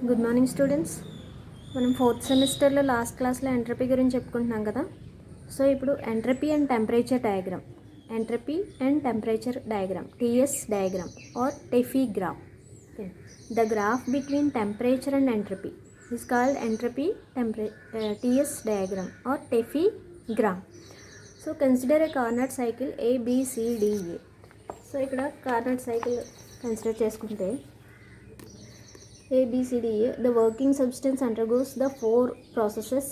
Good morning students. మనం 4th సెమిస్టర్లో last క్లాస్లో ఎంట్రపీ గురించి చెప్పుకుంటున్నాం కదా. సో ఇప్పుడు entropy and temperature diagram TS diagram or T phi graph. The graph between temperature and entropy is called entropy TS diagram or Teffy graph. So consider a Carnot cycle A, B, C, D, A. So ఇక్కడ Carnot cycle consider చేసుకుంటే A, B, C, D, A, the working substance undergoes the four processes: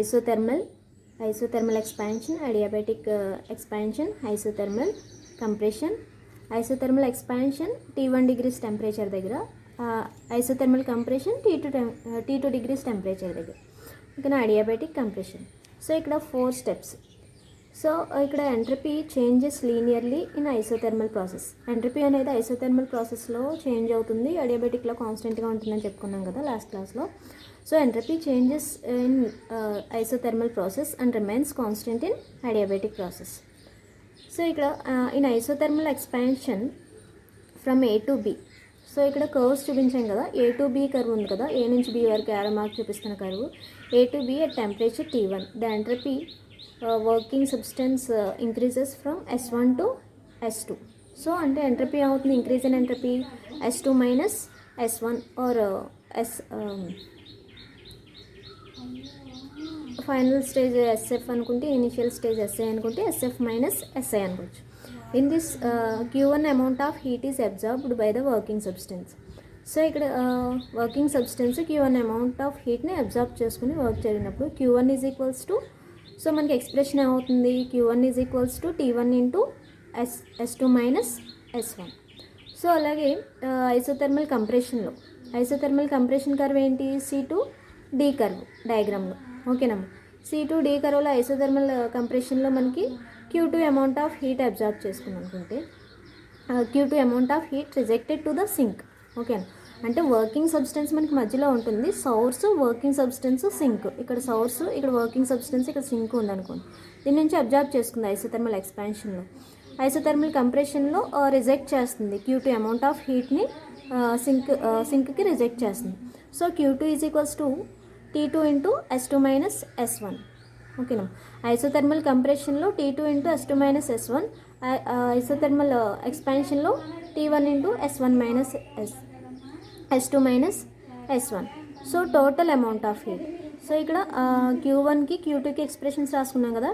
isothermal expansion, adiabatic expansion, isothermal compression. Isothermal expansion T1 degrees temperature దగ్గర, isothermal compression T2 degrees temperature దగ్గర, ఇక్కడ adiabatic compression. So ఇక్కడ 4 steps. So ఇక్కడ entropy changes linearly in isothermal process. Entropy అనేది isothermal ప్రాసెస్లో change అవుతుంది, అడియాబెటిక్లో కాన్స్టెంట్గా ఉంటుందని చెప్పుకున్నాం కదా లాస్ట్ క్లాస్లో. So entropy changes in isothermal process and remains constant in adiabatic process. So ఇక్కడ in isothermal expansion from A to B. So ఇక్కడ కర్వ్స్ చూపించాం కదా, ఏ టు బి కర్వ్ ఉంది కదా, ఏ నుంచి బి వరకు యారో మార్క్ చూపిస్తున్న curve. A to B at temperature T1 the entropy working substance increases from S1 to S2. So అంటే entropy అవుతుంది, increase in entropy S2 minus S1 or final stage SF అనుకుంటే, initial stage SA అనుకుంటే SF minus SI అనుకోవచ్చు. In this Q1 amount of heat is absorbed by the working substance. So ఇక్కడ working substance Q1 amount of హీట్ని absorb చేసుకుని work జరిగినప్పుడు Q1 is equals to, so మనకి expression ఏమవుతుంది, Q1 is equals to T1 into S2 minus S1. So అలాగే isothermal compression curve ఏంటి, C2D curve డయాగ్రామ్లో. ఓకేనమ్మా, C2D కర్వ్లో isothermal కంప్రెషన్లో మనకి Q2 amount of heat absorb చేసుకుని అనుకుంటే Q2 amount of heat rejected to the sink. ఓకేనా, అంటే working substance మనకి మధ్యలో ఉంటుంది, సోర్స్ వర్కింగ్ సబ్స్టెన్స్ సింక్. ఇక్కడ సోర్స్, ఇక్కడ వర్కింగ్ సబ్స్టెన్స్, ఇక్కడ సింక్ ఉందనుకోండి. దీని నుంచి అబ్జార్బ్ చేసుకుంది ఐసోథెర్మల్ ఎక్స్పాన్షన్లో. ఐసోథెర్మల్ కంప్రెషన్లో రిజెక్ట్ చేస్తుంది, Q2 అమౌంట్ ఆఫ్ హీట్ని సింక్కి రిజెక్ట్ చేస్తుంది. So Q2 is equals to T2 into S2 minus S1. ఓకేనా, ఐసోథెర్మల్ కంప్రెషన్లో T2 into S2 minus S1, isothermal ఎక్స్పాన్షన్లో T1 into S1 minus S2 minus S1. So total amount of heat. So ఇక్కడ Q1కి Q2కి expressions రాసుకున్నాం కదా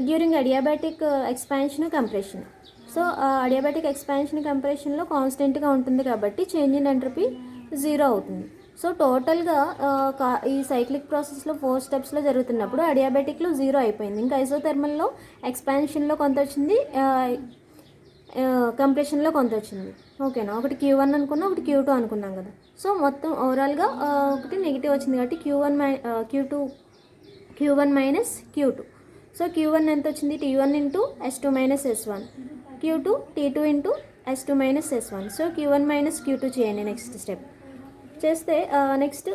during adiabatic expansion compression. So adiabatic expansion కంప్రెషన్లో కాన్స్టెంట్గా ఉంటుంది కాబట్టి చేంజ్ ఇన్ ఎంట్రపీ 0 అవుతుంది. సో టోటల్గా ఈ సైక్లిక్ ప్రాసెస్లో 4 స్టెప్స్లో జరుగుతున్నప్పుడు అడియాబాటిక్లో 0 అయిపోయింది. ఇంకా ఐసోథెర్మల్లో ఎక్స్పాన్షన్లో కొంత వచ్చింది, కంప్రెషన్లో కొంత వచ్చింది. ఓకేనా, ఒకటి Q1 అనుకున్నాం, ఒకటి Q2 అనుకున్నాం కదా. సో మొత్తం ఓవరాల్గా ఒకటి నెగిటివ్ వచ్చింది కాబట్టి Q1 minus Q2. So Q1 ఎంత వచ్చింది, T1 into S2 minus S1, Q2 T2 into S2 minus S1. So Q1 minus Q2 చేయండి నెక్స్ట్ స్టెప్ చేస్తే. నెక్స్ట్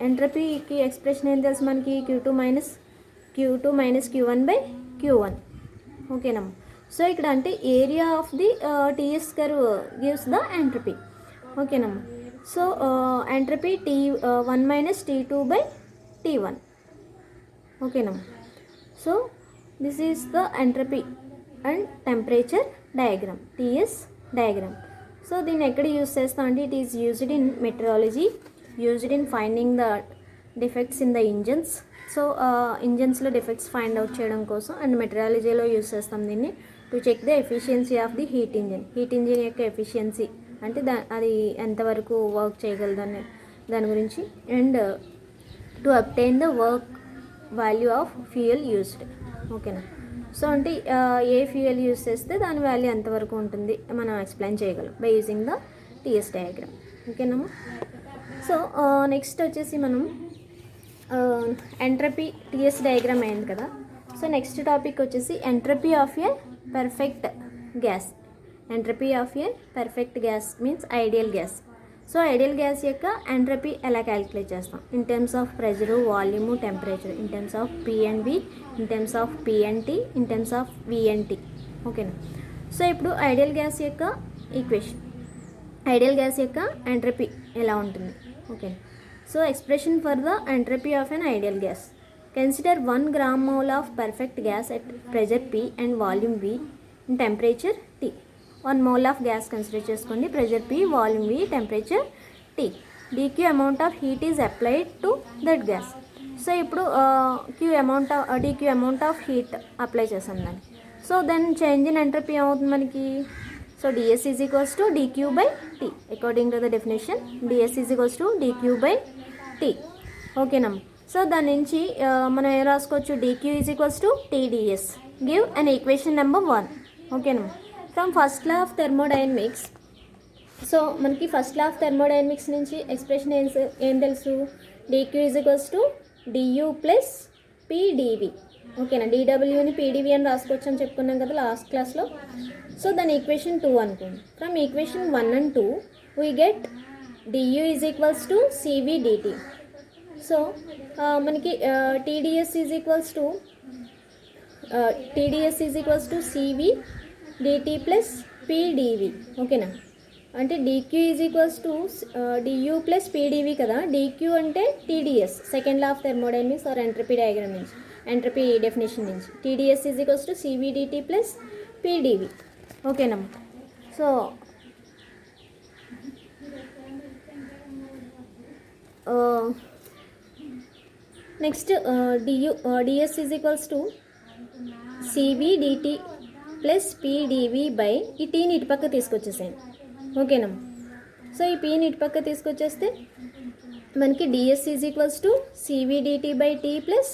ఎంట్రపీకి ఎక్స్ప్రెషన్ ఏం తెలుసు మనకి, Q2 minus Q1 by Q1. ఓకేనమ్మా, సో ఇక్కడ అంటే area of the TS curve gives the entropy. ఓకేనమ్మా, so entropy T1 minus T2 by T1. ఓకేనమ్మా, so this is the entropy and temperature diagram TS diagram. So దీన్ని ఎక్కడ use చేస్తాం అంటే it is used in metrology, used in finding the defects in the engines. So ఇంజన్స్లో defects find out చేయడం కోసం and మెట్రాలజీలో use చేస్తాం దీన్ని to check the efficiency of the heat engine యొక్క ఎఫిషియన్సీ అంటే అది ఎంతవరకు వర్క్ చేయగలదు అనే దాని గురించి, and to obtain the work value of fuel used. ఓకేనా, సో అంటే ఏ ఫ్యూయల్ యూజ్ చేస్తే దాని వాల్యూ ఎంతవరకు ఉంటుంది మనం ఎక్స్ప్లెయిన్ చేయగలం by using the TS diagram. ఓకేనమ్మా, సో నెక్స్ట్ వచ్చేసి మనం ఎంట్రపీ టీఎస్ డయాగ్రామ్ అయింది కదా. సో నెక్స్ట్ టాపిక్ వచ్చేసి entropy of a perfect gas. Entropy of a perfect gas means ideal gas. So ideal gas యొక్క ఎంట్రపీ ఎలా క్యాలిక్యులేట్ చేస్తాం, in terms of pressure, volume, temperature, in terms of P&V, in terms of P&T, in terms of VNT. ఓకేనా, so ఇప్పుడు ideal gas యొక్క equation ideal gas యొక్క ఎంట్రపీ ఎలా ఉంటుంది. Okay, so expression for the entropy of an ideal gas. Consider 1 gram mole of perfect gas at pressure P and volume V in temperature T. 1 mole of gas consider చేసుకోండి, pressure P, volume V, temperature T. dq amount of heat is applied to that gas. So ఇప్పుడు dq amount of heat apply చేసాం దాన్ని. So then change in entropy ఏమవుతుంది మనకి. So ds is equals to dq by T. According to the definition ds is equals to dq by T. ఓకేనమ్మా. So దాని నుంచి మనం ఏం రాసుకోవచ్చు, dq is equals to TdS. Give an equation number 1. ఓకేనమ్మా. From first law of thermodynamics. So మనకి first law of thermodynamics నుంచి expression ఏం తెలుసు, dq is equals to du plus pdv. ఓకేనా, dwని pdv అని రాసుకోవచ్చు అని చెప్పుకున్నాం కదా లాస్ట్ క్లాస్లో. సో దాని ఈక్వేషన్ 2 అనుకోండి. From equation 1 and 2 we get du is equals to cv dt. So మనకి TDS is equals to cv dt plus pdv. ఓకేనా, అంటే dq is equals to du plus pdv కదా. dq అంటే TDS, second law of thermodynamics or entropy diagram నుంచి, entropy definition నుంచి. TDS is equals to cv dt plus pdv. ఓకేనమ్మా. So next ds is equals to cv dt plus pdv by ఈ టీని ఇటు పక్క తీసుకొచ్చేసాను. ఓకేనమ్మా. సో ఈ pని ఇటు పక్క తీసుకొచ్చేస్తే మనకి ds is equals to cv dt by t plus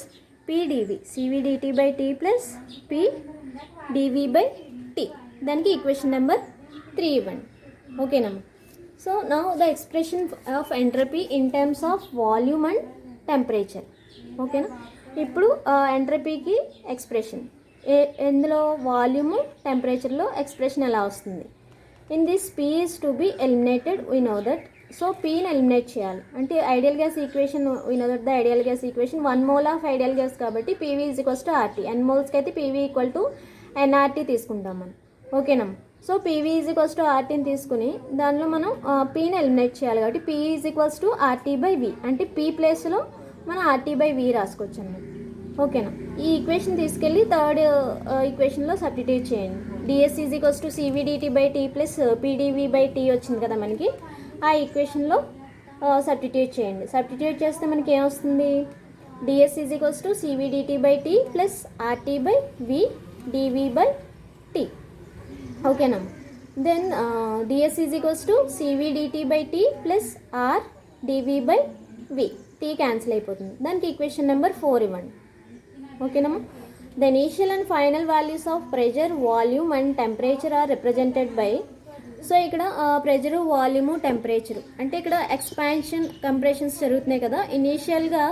pdv. cv dt by t plus pdv by t. దానికి ఈక్వేషన్ నెంబర్ 3 ఇవ్వండి. ఓకేనమ్మా. So now the expression of entropy in terms of volume and temperature. ఓకేనా, ఇప్పుడు ఎంట్రపీకి expression ఎందులో, volume టెంపరేచర్లో expression ఎలా వస్తుంది. In this P is to be eliminated, we know that. So Pని ఎలిమినేట్ చేయాలి అంటే ideal gas equation, we know that the ideal gas equation 1 mole of ideal gas కాబట్టి PV is equals to RT. n మోల్స్కి అయితే PV equal to nRT తీసుకుంటాం మనం. ఓకేనా. So PV is equals to RTని తీసుకుని దానిలో మనం Pని ఎలిమినేట్ చేయాలి కాబట్టి P is equals to RT by V, అంటే P ప్లేస్లో మనం RT బై V రాసుకోవచ్చు అన్నమాట. ఓకేనా. ఈ ఈక్వేషన్ తీసుకెళ్ళి థర్డ్ ఈక్వేషన్లో సబ్స్టిట్యూట్ చేయండి. ds is equals to cv dt by t plus pdv by t వచ్చింది కదా మనకి. ఆ ఈక్వేషన్లో సబ్స్టిట్యూట్ చేయండి. సబ్స్టిట్యూట్ చేస్తే మనకి ఏమొస్తుంది, ds is equals to cv dt by t plus RT by V dv by t. ఓకేనా. Then ds is equals to cv dt by t plus R dv by V. t cancel అయిపోతుంది. దానికి equation number 4 ఇవ్వండి. ఓకేనమ్మా. The initial and final values of pressure, volume and temperature are represented by. So ఇక్కడ pressure, volume, temperature అంటే ఇక్కడ expansion, compressions జరుగుతున్నాయి కదా. ఇనీషియల్గా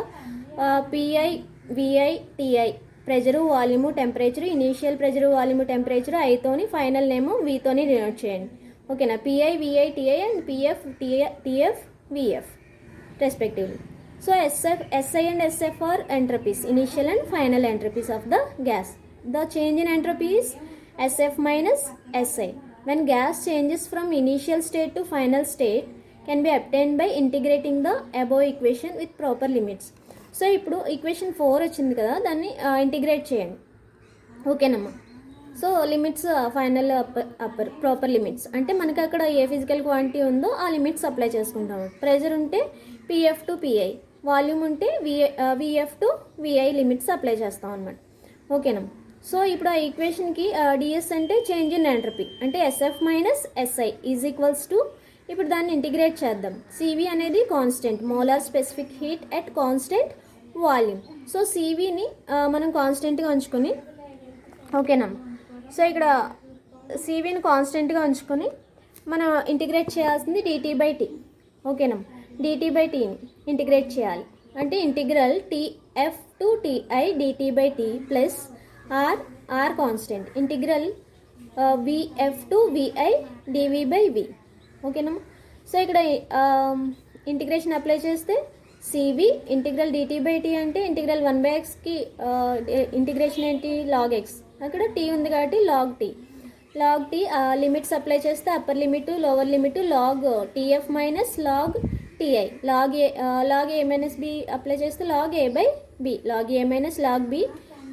PI, VI, TI pressure, volume, temperature. Initial pressure, volume, temperature ఐతోని, final నేము వీతోని డినోట్ చేయండి. ఓకేనా. PI, VI, TI అండ్ PF, TF, VF respectively. So SI and SF are entropies, initial and final entropies of the gas. The change in entropy is SF minus SI. When gas changes from initial state to final state can be obtained by integrating the above equation with proper limits. So ఇప్పుడు equation 4 వచ్చింది కదా, దాన్ని integrate చేయండి. ఓకేనమ్మా. So limits final upper proper limits అంటే మనకి అక్కడ ఏ physical quantity ఉందో ఆ లిమిట్స్ అప్లై చేసుకుంటాము. ప్రెజర్ ఉంటే PF టు PI, వాల్యూమ్ ఉంటే VF to VI limits apply చేస్తాం అనమాట. ఓకేనా. సో ఇప్పుడు ఆ ఈక్వేషన్కి ds అంటే చేంజ్ ఇన్ ఎంట్రపీ అంటే SF minus SI is equals to, ఇప్పుడు దాన్ని ఇంటిగ్రేట్ చేద్దాం. CV అనేది constant, molar specific heat at constant volume. So CVని మనం కాన్స్టెంట్గా ఉంచుకొని, ఓకేనా. సో ఇక్కడ CVని కాన్స్టెంట్గా ఉంచుకొని మనం ఇంటిగ్రేట్ చేయాల్సింది dt బై t. ఓకేనా. dt బై tని ఇంటిగ్రేట్ చేయాలి అంటే integral TF to TI dt by t plus R constant, integral VF to VI dv by V. ఓకేనా. సో ఇక్కడ ఇంటిగ్రేషన్ అప్లై చేస్తే CV integral dt by t అంటే integral 1/xకి integration ఏంటి, log x. అక్కడ t ఉంది కాబట్టి log t. Log T limits apply చేస్తే upper limit lower limit log TF minus log TI, log A minus B apply చేస్తే log A by B, log A minus log B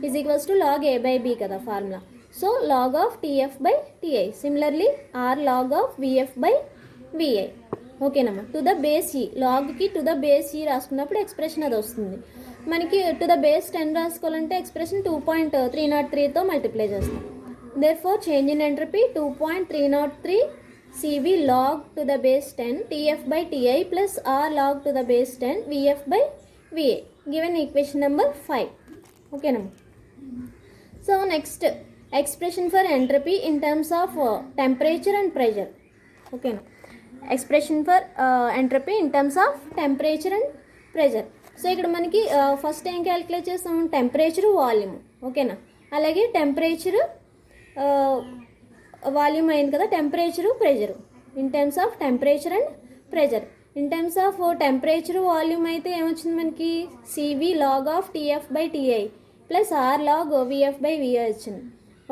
is equals to log A by B కదా formula. So log of TF by TI, similarly or log of VF by VI. ఓకేనమ్మా. To the base e, లాగ్కి to the base ఈ రాసుకున్నప్పుడు expression అది వస్తుంది. మనకి to the base 10 రాసుకోవాలంటే expression 2.303తో multiply చేస్తాం. Therefore, change in entropy 2.303 CV log to the base 10 TF by TI plus R log to the base 10 VF by VA. Given equation number 5. Okay, now. So, next expression for entropy in terms of temperature and pressure. Okay, now. Expression for entropy in terms of temperature and pressure. So ఇక్కడ మనకి first ఏం calculate చేస్తాం, temperature volume. ఓకేనా. అలాగే temperature volume అయింది కదా, temperature pressure. In terms of temperature and pressure. In terms of temperature volume అయితే ఏమొచ్చింది మనకి, CV log of TF by TI plus R log VF by VI వచ్చింది.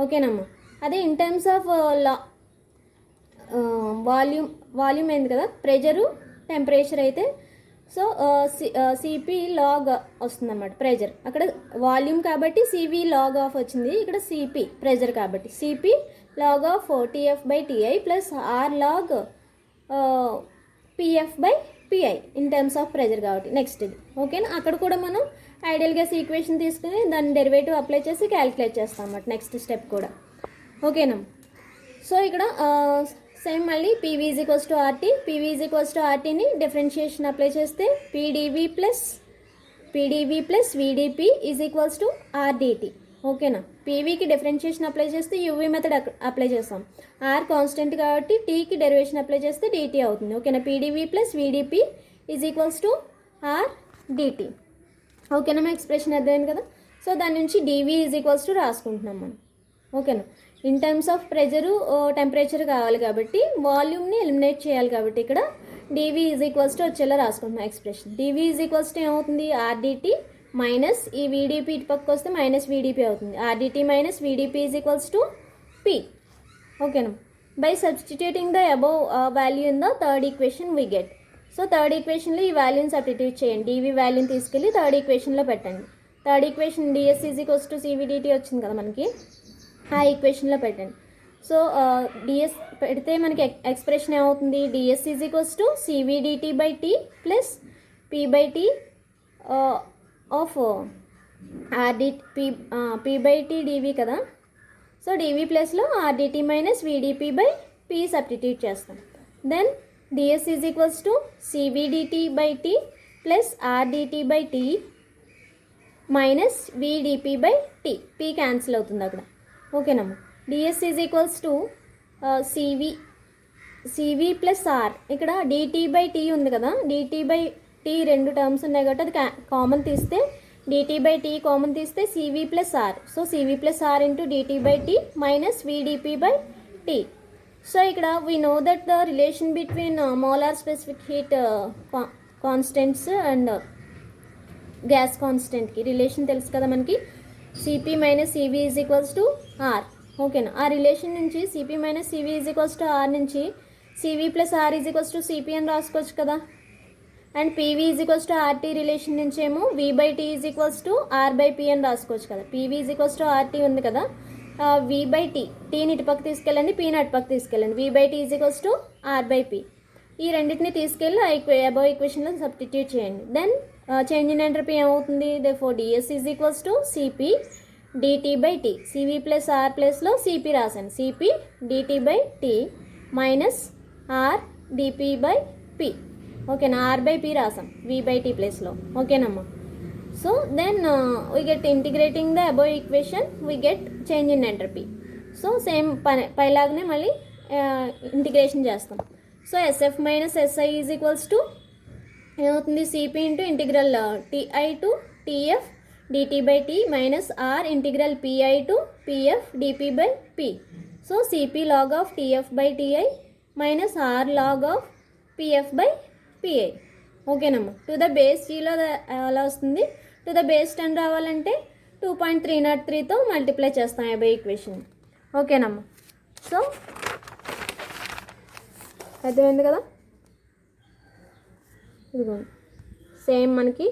ఓకేనమ్మా. అదే ఇన్ టర్మ్స్ ఆఫ్ వాల్యూమ్ అయింది కదా, ప్రెషరు టెంపరేచర్ అయితే so CP log వస్తుంది అన్నమాట, ప్రెజర్. అక్కడ వాల్యూమ్ కాబట్టి సివి లాగ్ ఆఫ్ వచ్చింది, ఇక్కడ సిపి ప్రెజర్ కాబట్టి CP log of TF by TI plus R log PF by PI in terms of pressure కాబట్టి. నెక్స్ట్ ఇది ఓకేనా. అక్కడ కూడా మనం ఐడియల్ గ్యాస్ ఈక్వేషన్ తీసుకుని దాని డెరివేటివ్ అప్లై చేసి క్యాలిక్యులేట్ చేస్తాం అన్నమాట నెక్స్ట్ స్టెప్ కూడా. ఓకేనా. సో ఇక్కడ సేమ్ మళ్ళీ PV is equals to RT, PV is equals to ఆర్టీని డిఫరెన్షియేషన్ అప్లై చేస్తే PdV plus VdP is equals to RdT. ఓకేనా. పీవీకి డిఫరెన్షియేషన్ అప్లై చేస్తే యూవీ మెథడ్ అప్లై చేస్తాం. ఆర్ కాన్స్టెంట్ కాబట్టి టీకి డెరివేషన్ అప్లై చేస్తే డిటి అవుతుంది. ఓకేనా. PdV plus VdP is equals to R dT. ఓకేనా. మా ఎక్స్ప్రెషన్ అర్థమైంది కదా. సో దాని నుంచి డివి ఈజ్ ఈక్వల్స్ టు రాసుకుంటున్నాం మనం. ఓకేనా. In terms of pressure temperature కావాలి కాబట్టి వాల్యూమ్ని ఎలిమినేట్ చేయాలి కాబట్టి ఇక్కడ డివి ఈజ్ ఈక్వల్స్ టు వచ్చేలా రాసుకుంటున్నాం expression. DV is equals to ఏమవుతుంది, ఆర్డిటి మైనస్ ఈ వీడిపి ఇటు పక్కకు వస్తే మైనస్ వీడిపి అవుతుంది. RdT minus VdP is equals to P. ఓకేనా. By substituting the above value in the third equation we get. So third ఈక్వేషన్లో ఈ వాల్యూని సబ్స్టిట్యూట్ చేయండి. డివి వాల్యూని తీసుకెళ్ళి థర్డ్ ఈక్వేషన్లో పెట్టండి. Third equation dS is equals to CvdT వచ్చింది కదా మనకి, ఆ ఈక్వేషన్లో పెట్టండి. సో డిఎస్ పెడితే మనకి ఎక్స్ప్రెషన్ ఏమవుతుంది, dS is equals to CvdT by T plus P by T of Rd P by T dV కదా. సో డివి ప్లస్లో RdT minus VdP by P substitute చేస్తాం. Then dS is equals to CvdT by T plus RdT by T minus VdP by T, P cancel అవుతుంది అక్కడ. ఓకేనమ్మా. DS is equals to Cv plus R. ఇక్కడ dT by T ఉంది కదా, dT by T రెండు terms ఉన్నాయి కాబట్టి అది కామన్ తీస్తే డిటీ బై టీ కామన్ తీస్తే CV plus R. So Cv plus R into dT by T minus VdP by T. So ఇక్కడ we know that the relation between molar specific heat constants and gas కాన్స్టెంట్కి relation తెలుసు కదా మనకి, Cp minus CV is equals to R. ఓకేనా. ఆ relation నుంచి Cp minus CV is equals to R నుంచి Cv plus R is equals to CP అని రాసుకోవచ్చు కదా. And PV is equals to RT relation నుంచి ఏమో V by T is equals to R by P అని రాసుకోవచ్చు కదా. PV is equals to RT ఉంది కదా, వి బై టీ, టీని ఇటు పక్క తీసుకెళ్ళండి, పీని అటు పక్క తీసుకెళ్ళండి. V by T is equals to R by P. ఈ రెండింటిని తీసుకెళ్ళి అబౌవ్ ఈక్వేషన్లో సబ్స్టిట్యూట్ చేయండి. దెన్ చేంజ్ ఇన్ ఎంట్రపీ ఏమవుతుంది, therefore dS is equals to Cp dT by T. Cv plus R ప్లస్లో సిపి రాశాను, Cp dT by T minus R dP by P. ఓకేనా. R by P రాసాం V by T ప్లేస్లో. ఓకేనమ్మా. So then we get integrating the above equation we get change in entropy. So same పైలాగానే మళ్ళీ integration చేస్తాం. So SF minus SI is equals to ఏమవుతుంది, Cp into integral TI to TF dT by T minus R integral PI to PF dP by P. So CP log of TF by TI minus R log of PF by PI. ఓకేనమ్మా. To the base జీలో అలా వస్తుంది. To the base 10 రావాలంటే 2.303తో multiply చేస్తాం above equation. ఓకేనమ్మా. So అర్థమైంది కదా. ఇదిగోండి సేమ్ మనకి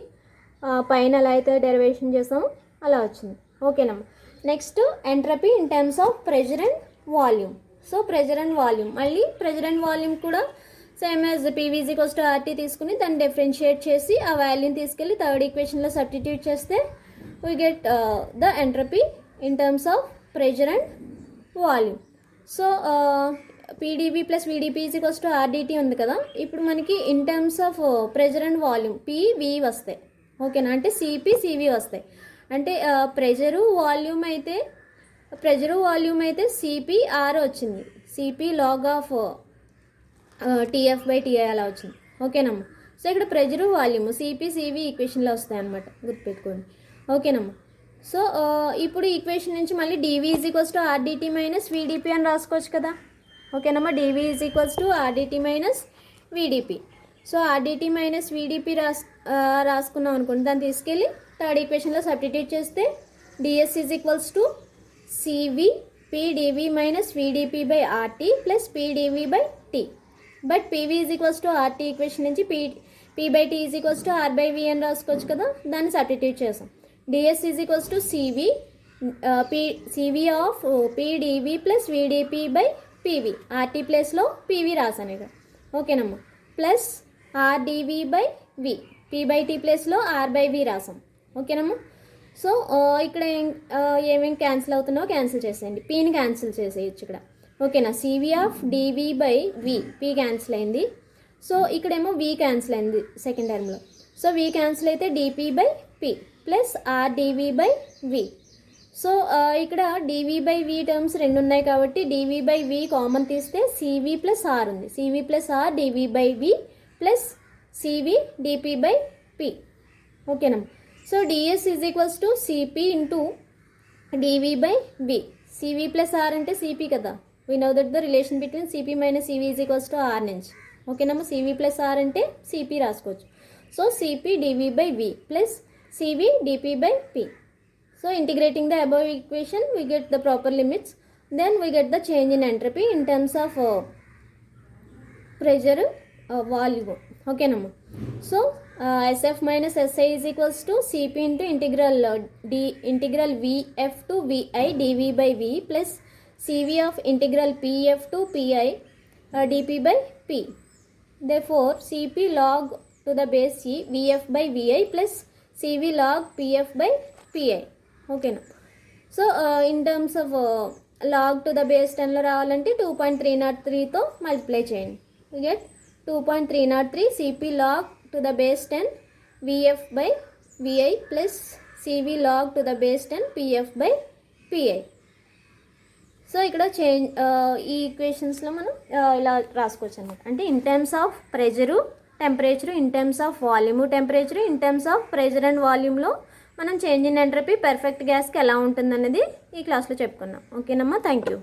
పైన ఎలా అయితే డెరివేషన్ చేసామో అలా వచ్చింది. ఓకేనమ్మా. Next entropy in terms of pressure and volume. So pressure and volume, మళ్ళీ ప్రెషర్ అండ్ వాల్యూమ్ కూడా same as PV is equals to RT తీసుకుని దాన్ని డిఫరెన్షియేట్ చేసి ఆ వాల్యూని తీసుకెళ్ళి థర్డ్ ఈక్వేషన్లో సబ్స్టిట్యూట్ చేస్తే we get the entropy in terms of pressure and volume. So PDV plus VDP is equals to RDT ఉంది కదా. ఇప్పుడు మనకి in terms of pressure and volume PV వస్తాయి. ఓకేనా, అంటే సిపి సివి వస్తాయి. అంటే ప్రెషరు వాల్యూమ్ అయితే సిపి ఆర్ వచ్చింది, Cp log of TF by TI అలా వచ్చింది. ఓకేనమ్మా. సో ఇక్కడ ప్రెషరు వాల్యూమ్ సిపి సివి ఈక్వేషన్లో వస్తాయి అన్నమాట, గుర్తుపెట్టుకోండి. ఓకేనమ్మా. సో ఇప్పుడు ఈక్వేషన్ నుంచి మళ్ళీ dV is equals to RdT minus VdP అని రాసుకోవచ్చు కదా. ఓకేనమ్మా. DV is equals to RdT minus VdP. So RdT minus VdP రాసుకున్నాం అనుకోండి, దాన్ని తీసుకెళ్ళి థర్డ్ ఈక్వేషన్లో సబ్స్టిట్యూట్ చేస్తే dS is equals to CV PdV minus VdP by RT plus PdV by T. But PV is equals to RT equation నుంచి P by T is equals to R by V అని రాసుకోవచ్చు కదా, దాన్ని substitute చేసాం. DS is equals to CV CV of PdV plus VdP by PV, RT ప్లేస్లో PV రాసాను ఇక్కడ. ఓకేనమ్మా. Plus RdV by V, P by T ప్లేస్లో ఆర్ బై వి రాసాం. ఓకేనమ్మా. సో ఇక్కడ ఏమేమి క్యాన్సిల్ అవుతున్నావో క్యాన్సిల్ చేసేయండి, పీని క్యాన్సిల్ చేసేయచ్చు ఇక్కడ. ఓకేనా. CV of dV by V, P cancel అయింది. సో ఇక్కడేమో వి క్యాన్సిల్ అయింది సెకండ్ టర్మ్లో. సో వి క్యాన్సిల్ అయితే dP by P plus RdV by V. So ఇక్కడ డివి బై వి టర్మ్స్ రెండు ఉన్నాయి కాబట్టి డివి బై వి కామన్ తీస్తే సివి ప్లస్ ఆర్ ఉంది, CV plus R dV by V plus CV DP by P. ఓకేనమ్మా. So dS is equals to CP into dV by we. CV plus R అంటే CP కదా, we know that the relation between CP minus CV is equals to R నుంచి. ఓకేనమ్మా. CV plus R అంటే CP రాసుకోవచ్చు. So CP DV by V plus CV DP by P. So integrating the above equation, we get the proper limits. Then we get the change in entropy in terms of pressure, volume. Okay, namma. So SF minus SI is equals to Cp into integral Vf to Vi dV by V plus Cv of integral Pf to Pi dP by P. Therefore, Cp log to the base C Vf by Vi plus Cv log Pf by Pi. ఓకేనా. So in terms of log to the base 10లో రావాలంటే 2.303తో multiply చేయండి. You get 2.303 CP log to the base 10 VF by VI plus CV log to the base 10 PF by PI. So ఇక్కడ change ఈ ఈక్వేషన్స్లో మనం ఇలా రాసుకోవచ్చు అనమాట. అంటే in terms of pressure temperature, in terms of volume temperature, in terms of pressure and వాల్యూమ్లో మనం చేంజ్ ఇన్ ఎంట్రపీ పర్ఫెక్ట్ గ్యాస్కి ఎలా ఉంటుందనేది ఈ క్లాస్లో చెప్పుకున్నాం. ఓకేనమ్మా. Thank you.